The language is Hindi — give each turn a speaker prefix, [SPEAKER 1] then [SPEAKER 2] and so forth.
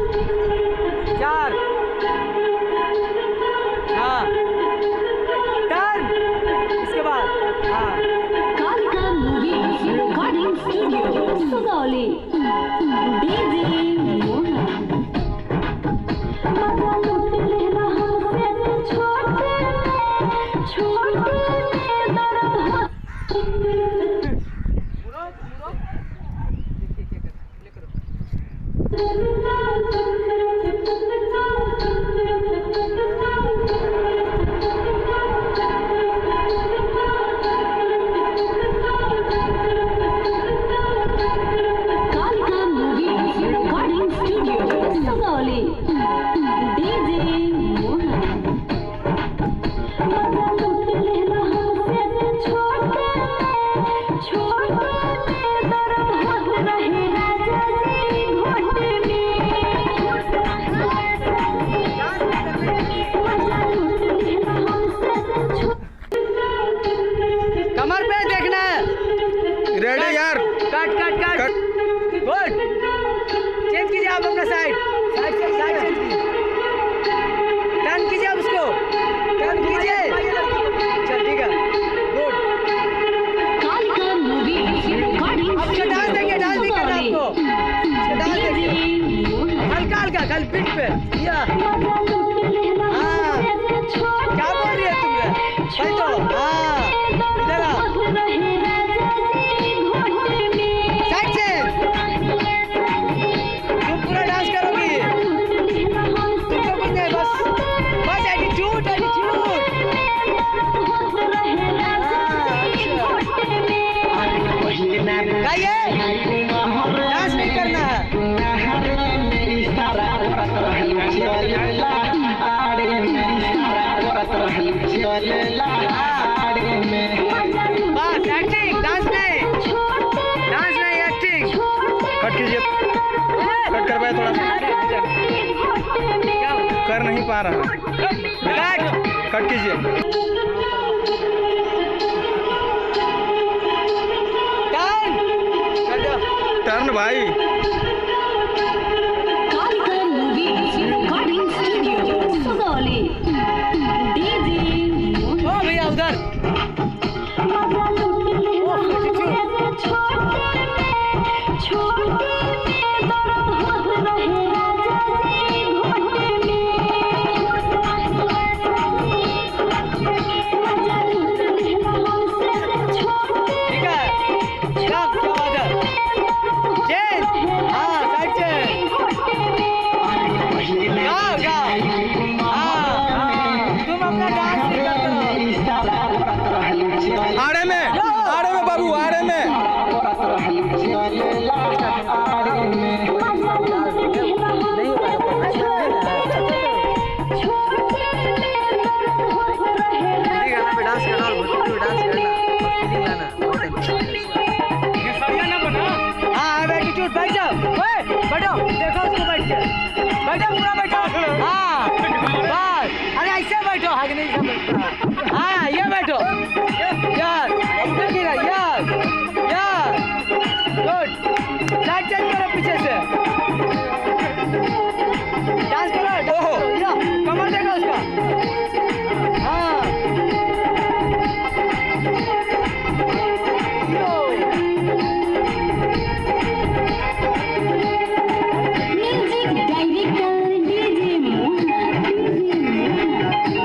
[SPEAKER 1] 4 हाँ टर्न इसके बाद हाँ
[SPEAKER 2] Kalika movie recording studio Sugauli DJ Mohan मजा लूट लेना हमसे छोटे दर्द हो Kalika movie recording studio Sugauli DJ Mohan मजा लूट लेना हमसे छोटे दर्द हो रहे राजा जी घोटे में मजा लूट लेना हमसे
[SPEAKER 1] कमर पे देखना है
[SPEAKER 3] रेडी यार।
[SPEAKER 1] कट गुड चेंज कीजिए आप अपना साइड साइड चेंज कीजिए टर्न कीजिए आप उसको टर्न कीजिए चल ठीक है गुड
[SPEAKER 2] कालिका मूवी रिकॉर्डिंग
[SPEAKER 1] अब इसका डांस देखिए डांस नहीं करना आपको इसका डांस देखिए हल्का हल्का कल पीठ पे या हाँ क्या बोल रही है तुम पलटो हाँ इधर आ साइड चेंज तुम पूरा डांस करोगी तुमको कुछ नहीं बस एटीट्यूड गाइए डांस नहीं करना है बस एक्टिंग डांस नहीं एक्टिंग
[SPEAKER 3] कट कीजिए, कट कर पाए थोड़ा सा, कर नहीं पा रहा। कट कीजिए। टर्न भाई।
[SPEAKER 2] Kalika movie recording studio Sugauli DJ Mohan
[SPEAKER 1] ओ भैया उधर
[SPEAKER 2] मजा लूट लेना हमसे छोटे दर्द हो रहे राजा जी घोटे में मजा लूट लेना हमसे छोटे
[SPEAKER 1] ठीक है क्या बात है चेंज हाँ साइड चेंज गाओ हाँ तुम अपना डांस नहीं करते रहो
[SPEAKER 3] आड़े में बाबू, आड़े में।
[SPEAKER 1] डांस करना और भोजपुरी डांस करना और फीलिंग लाना हाँ एटीट्यूड बैठ जाओ बैठो देखो उसको बैठो पूरा बैठो हाँ बस अरे ऐसे बैठो हाँ नहीं हाँ ये बैठो